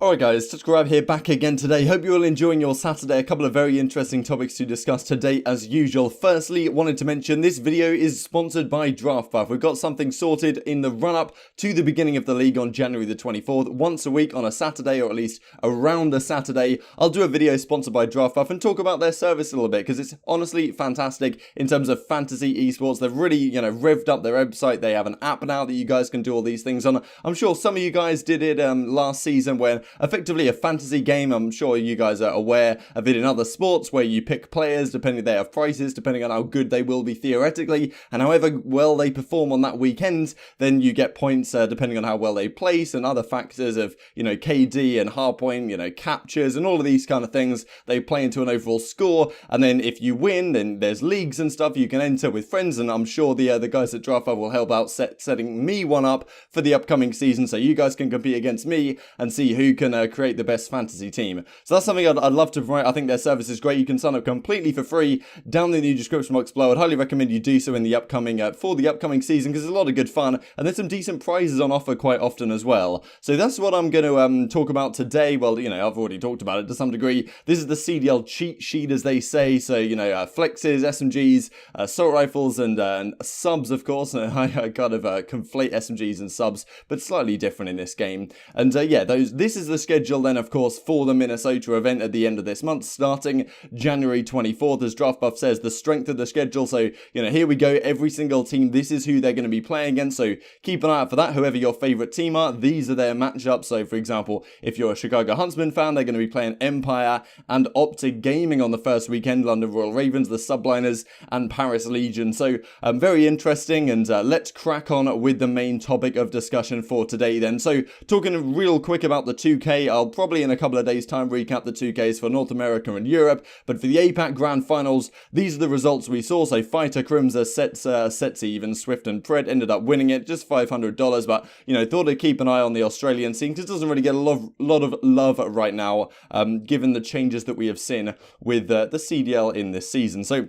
Alright guys, Subscribe here, back again today. Hope you're all enjoying your Saturday. A couple of very interesting topics to discuss today as usual. Firstly, wanted to mention this video is sponsored by Draftbuff. We've got something sorted in the run-up to the beginning of the league on January the 24th. Once a week on a Saturday, or at least around a Saturday, I'll do a video sponsored by Draftbuff and talk about their service a little bit, because it's honestly fantastic in terms of fantasy esports. They've really, revved up their website. They have an app now that you guys can do all these things on. I'm sure some of you guys did it last season when effectively a fantasy game. I'm sure you guys are aware of it in other sports where you pick players depending they have prices, depending on how good they will be theoretically, and however well they perform on that weekend, then you get points depending on how well they place and other factors of, KD and hardpoint, captures and all of these kind of things. They play into an overall score, and then if you win, then there's leagues and stuff you can enter with friends, and I'm sure the guys at Draftbuff will help out setting me one up for the upcoming season, so you guys can compete against me and see who can create the best fantasy team. So that's something I'd love to promote. I think their service is great. You can sign up completely for free down in the description box below. I'd highly recommend you do so in the upcoming for the upcoming season, because there's a lot of good fun and there's some decent prizes on offer quite often as well. So that's what I'm going to talk about today. Well, I've already talked about it to some degree. This is the CDL cheat sheet, as they say. So flexes, SMGs, assault rifles, and subs, of course. I kind of conflate SMGs and subs, but slightly different in this game. And this is the schedule then, of course, for the Minnesota event at the end of this month, starting January 24th, as Draftbuff says, the strength of the schedule. So, here we go, every single team, this is who they're going to be playing against, so keep an eye out for that. Whoever your favorite team are, these are their matchups. So, for example, if you're a Chicago Huntsmen fan, they're going to be playing Empire and OpTic Gaming on the first weekend, London Royal Ravens, the Subliners, and Paris Legion. So, very interesting, and let's crack on with the main topic of discussion for today then. So, talking real quick about the 2K, I'll probably in a couple of days time recap the 2Ks for North America and Europe, but for the APAC Grand Finals, these are the results we saw. So Fighter, Crimza, Setsi, even Swift and Pred ended up winning it, just $500, but thought I'd keep an eye on the Australian scene, because it doesn't really get a lot of love right now, given the changes that we have seen with the CDL in this season. So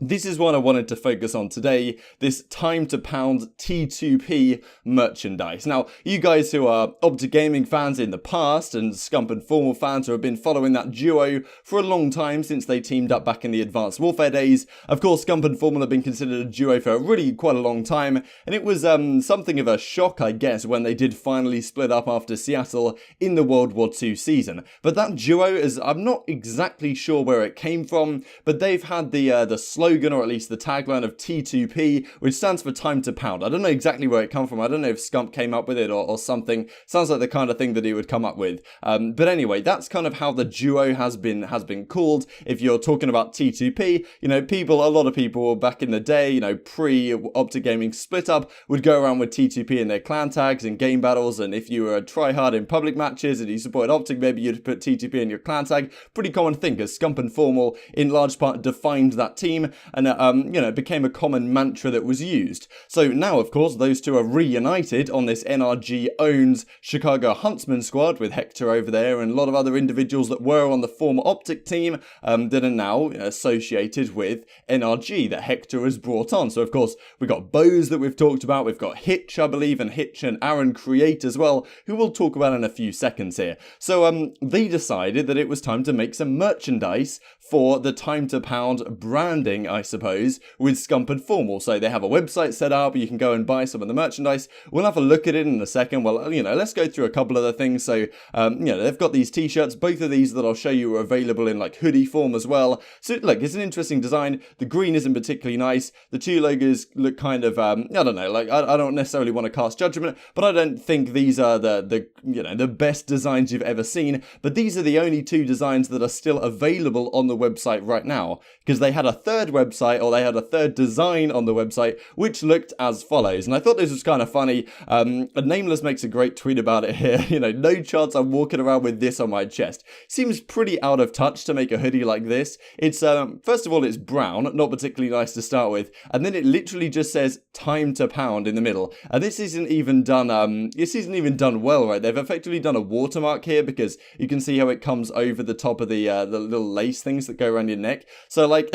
this is what I wanted to focus on today, this time to pound T2P merchandise. Now, you guys who are OpTic Gaming fans in the past, and Scump and Formal fans who have been following that duo for a long time since they teamed up back in the Advanced Warfare days, of course Scump and Formal have been considered a duo for really quite a long time, and it was something of a shock, I guess, when they did finally split up after Seattle in the World War II season. But that duo I'm not exactly sure where it came from, but they've had the slogan, or at least the tagline of T2P, which stands for time to pound. I don't know exactly where it come from. I don't know if Scump came up with it or something. Sounds like the kind of thing that he would come up with. But anyway, that's kind of how the duo has been called. If you're talking about T2P, a lot of people back in the day, pre-OpTic Gaming split up, would go around with T2P in their clan tags and game battles, and if you were a tryhard in public matches and you supported OpTic, maybe you'd put T2P in your clan tag. Pretty common thing, because Scump and Formal in large part defined that team, and it became a common mantra that was used. So now, of course, those two are reunited on this NRG-owned Chicago Huntsmen squad, with Hector over there and a lot of other individuals that were on the former OpTic team that are now associated with NRG that Hector has brought on. So, of course, we've got Bose that we've talked about, we've got Hitch, I believe, and Hitch and Aaron Create as well, who we'll talk about in a few seconds here. So they decided that it was time to make some merchandise for the Time to Pound branding, I suppose, with Scump and Formal. So they have a website set up, you can go and buy some of the merchandise. We'll have a look at it in a second. Well, let's go through a couple of the things. So, they've got these t-shirts. Both of these that I'll show you are available in like hoodie form as well. So look, it's an interesting design. The green isn't particularly nice. The two logos look kind of, I don't know, like I don't necessarily want to cast judgment, but I don't think these are the best designs you've ever seen. But these are the only two designs that are still available on the website right now, because they had a third website, or they had a third design on the website, which looked as follows. And I thought this was kind of funny. Nameless makes a great tweet about it here. No chance I'm walking around with this on my chest. Seems pretty out of touch to make a hoodie like this. It's, first of all, it's brown, not particularly nice to start with. And then it literally just says time to pound in the middle. And this isn't even done, well, right? They've effectively done a watermark here, because you can see how it comes over the top of the little lace things that go around your neck. So like,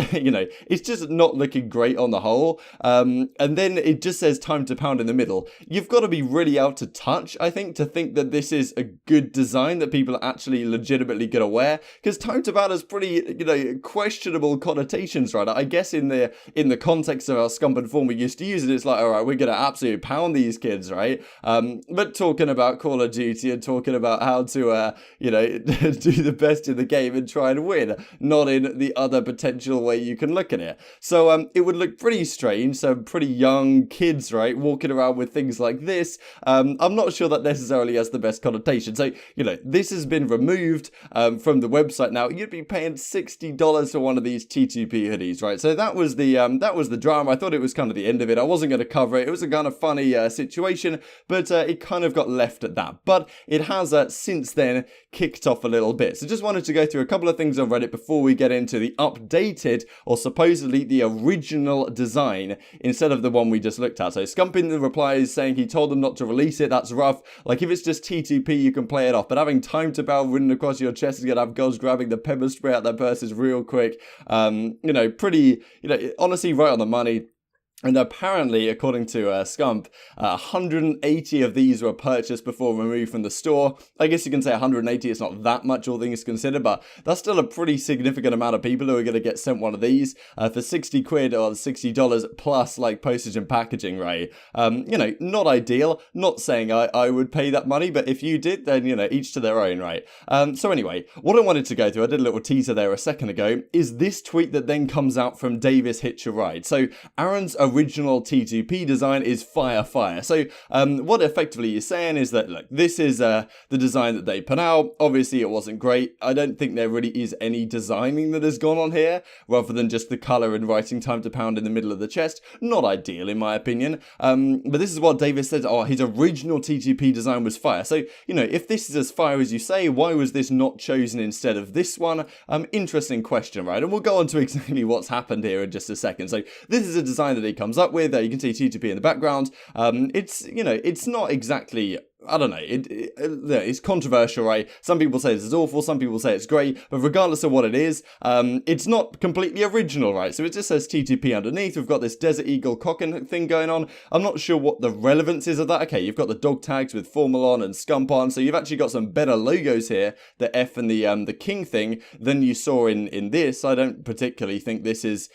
it's just not looking great on the whole. And then it just says time to pound in the middle. You've got to be really out to touch, I think, to think that this is a good design that people are actually legitimately going to wear, because time to pound has pretty, questionable connotations, right? I guess in the context of our Scump and Form we used to use it, it's like, all right, we're going to absolutely pound these kids, right? But talking about Call of Duty and talking about how to, do the best in the game and try and win, not in the other potential way you can look at it. So it would look pretty strange, so pretty young kids, right, walking around with things like this. I'm not sure that necessarily has the best connotation. So, this has been removed from the website now. You'd be paying $60 for one of these T2P hoodies, right? So that was the drama. I thought it was kind of the end of it. I wasn't going to cover it. It was a kind of funny situation, but it kind of got left at that. But it has since then kicked off a little bit. So just wanted to go through a couple of things on Reddit before we get into the updated, or supposedly the original design instead of the one we just looked at. So Scump in the replies saying he told them not to release it. That's rough. Like, if it's just T2P, you can play it off, but having time to bow written across your chest is going to have girls grabbing the pepper spray out their purses real quick. Pretty, honestly, right on the money. And apparently, according to Scump, 180 of these were purchased before removed from the store. I guess you can say 180, it's not that much, all things considered, but that's still a pretty significant amount of people who are going to get sent one of these for 60 quid or $60 plus, like, postage and packaging, right? Not ideal. Not saying I would pay that money, but if you did, then, each to their own, right? So anyway, what I wanted to go through, I did a little teaser there a second ago, is this tweet that then comes out from Davis Hitch a Ride. So Aaron's original T2P design is fire. So what effectively you're saying is that, look, this is the design that they put out. Obviously it wasn't great. I don't think there really is any designing that has gone on here, rather than just the color and writing time to pound in the middle of the chest. Not ideal in my opinion. But this is what Davis said. Oh, his original T2P design was fire. So, if this is as fire as you say, why was this not chosen instead of this one? Interesting question, right? And we'll go on to exactly what's happened here in just a second. So this is a design that he comes up with. You can see T2P in the background. It's not exactly, I don't know, it's controversial, right? Some people say this is awful, some people say it's great, but regardless of what it is, it's not completely original, right? So it just says T2P underneath. We've got this Desert Eagle cocking thing going on. I'm not sure what the relevance is of that. Okay, you've got the dog tags with Formal on and Scump on, so you've actually got some better logos here, the F and the King thing, than you saw in this. I don't particularly think this is,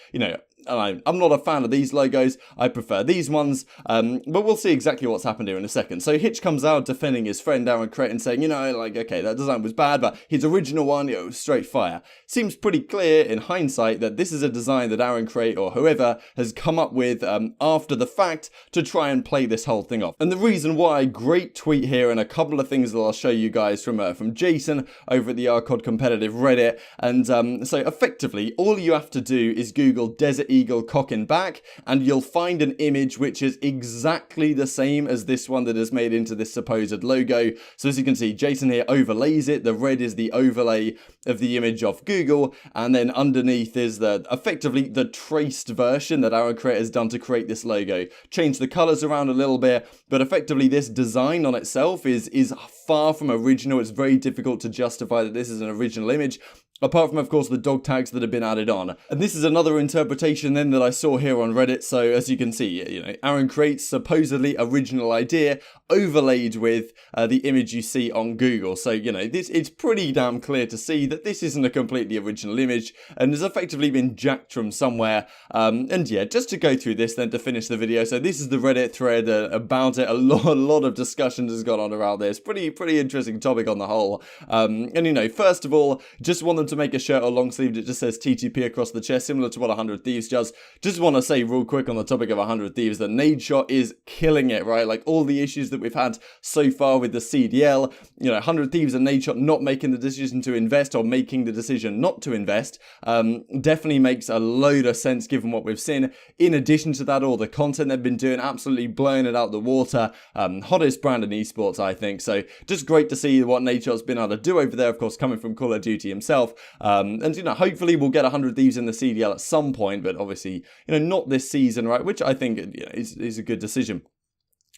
I'm not a fan of these logos. I prefer these ones, but we'll see exactly what's happened here in a second. So Hitch comes out defending his friend Aaron Crate and saying, okay, that design was bad, but his original one, was straight fire. Seems pretty clear in hindsight that this is a design that Aaron Crate or whoever has come up with after the fact to try and play this whole thing off. And the reason why, great tweet here, and a couple of things that I'll show you guys from Jason over at the RCOD competitive Reddit. And so effectively, all you have to do is Google Desert Eagle cocking back, and you'll find an image which is exactly the same as this one that is made into this supposed logo. So as you can see, Jason here overlays it. The red is the overlay of the image off Google, and then underneath is effectively the traced version that Aaron Crate has done to create this logo. Change the colors around a little bit, but effectively this design on itself is far from original. It's very difficult to justify that this is an original image, apart from, of course, the dog tags that have been added on. And this is another interpretation then that I saw here on Reddit. So as you can see, Aaron Crate's supposedly original idea overlaid with the image you see on Google. So, it's pretty damn clear to see that this isn't a completely original image and has effectively been jacked from somewhere. And yeah, just to go through this then to finish the video. So this is the Reddit thread about it. A lot of discussions has gone on around this. Pretty interesting topic on the whole. And first of all, just want them to make a shirt or long sleeve that just says T2P across the chest, similar to what 100 Thieves does. Just want to say real quick on the topic of 100 Thieves that Nadeshot is killing it, right? Like, all the issues that we've had so far with the CDL, 100 Thieves and Nadeshot not making the decision to invest or making the decision not to invest, definitely makes a load of sense given what we've seen. In addition to that, all the content they've been doing, absolutely blowing it out the water. Hottest brand in esports, I think. So just great to see what Nadeshot's been able to do over there, of course, coming from Call of Duty himself. And hopefully we'll get 100 Thieves in the CDL at some point, but obviously, not this season, right? Which I think is a good decision.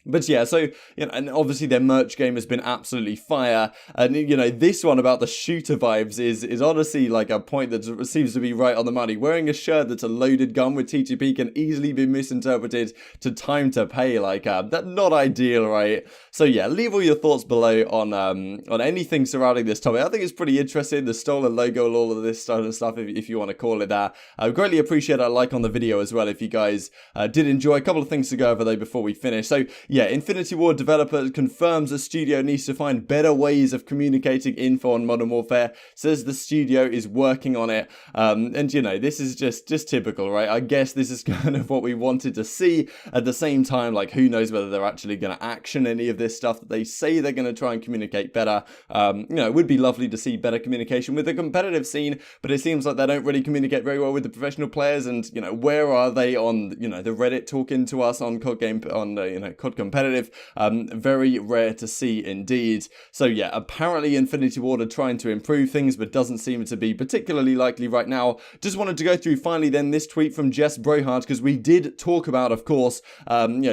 But yeah, so, and obviously their merch game has been absolutely fire. And, this one about the shooter vibes is honestly like a point that seems to be right on the money. Wearing a shirt that's a loaded gun with T2P can easily be misinterpreted to time to pay. Like, that's not ideal, right? So yeah, leave all your thoughts below on anything surrounding this topic. I think it's pretty interesting, the stolen logo and all of this stuff, if you want to call it that. I would greatly appreciate a like on the video as well if you guys did enjoy. A couple of things to go over though before we finish. So yeah, Infinity Ward developer confirms the studio needs to find better ways of communicating info on Modern Warfare, says the studio is working on it. And this is just typical, right? I guess this is kind of what we wanted to see. At the same time, like, who knows whether they're actually going to action any of this stuff that they say they're going to try and communicate better. It would be lovely to see better communication with the competitive scene, but it seems like they don't really communicate very well with the professional players. And where are they on the Reddit talking to us on CoD game, on CoD competitive? Very rare to see indeed. So yeah, apparently Infinity Ward are trying to improve things, but doesn't seem to be particularly likely right now. Just wanted to go through finally then this tweet from Jess Brohard, because we did talk about, of course,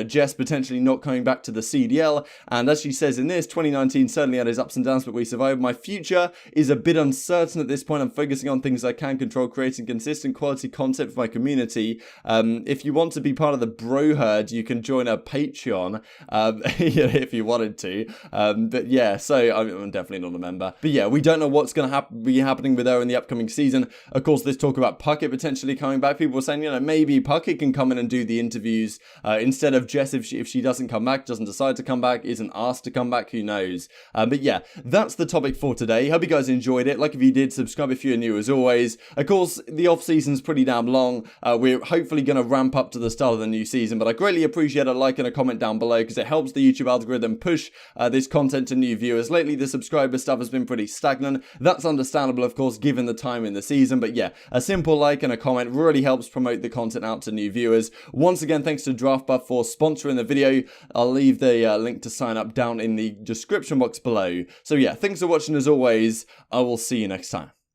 Jess potentially not coming back to the CDL, and as she says in this, 2019 certainly had its ups and downs, but we survived. My future is a bit uncertain at this point. I'm focusing on things I can control, creating consistent quality content for my community. If you want to be part of the bro herd, you can join a Patreon. If you wanted to. But yeah, so I'm definitely not a member. But yeah, we don't know what's going to be happening with her in the upcoming season. Of course, this talk about Puckett potentially coming back. People were saying, maybe Puckett can come in and do the interviews instead of Jess if she doesn't come back, doesn't decide to come back, isn't asked to come back, who knows. But yeah, that's the topic for today. Hope you guys enjoyed it. Like if you did, subscribe if you're new as always. Of course, the off season's pretty damn long. We're hopefully going to ramp up to the start of the new season, but I greatly appreciate a like and a comment down below because it helps the YouTube algorithm push this content to new viewers. Lately, the subscriber stuff has been pretty stagnant. That's understandable, of course, given the time in the season. But yeah, a simple like and a comment really helps promote the content out to new viewers. Once again, thanks to Draftbuff for sponsoring the video. I'll leave the link to sign up down in the description box below. So yeah, thanks for watching as always. I will see you next time.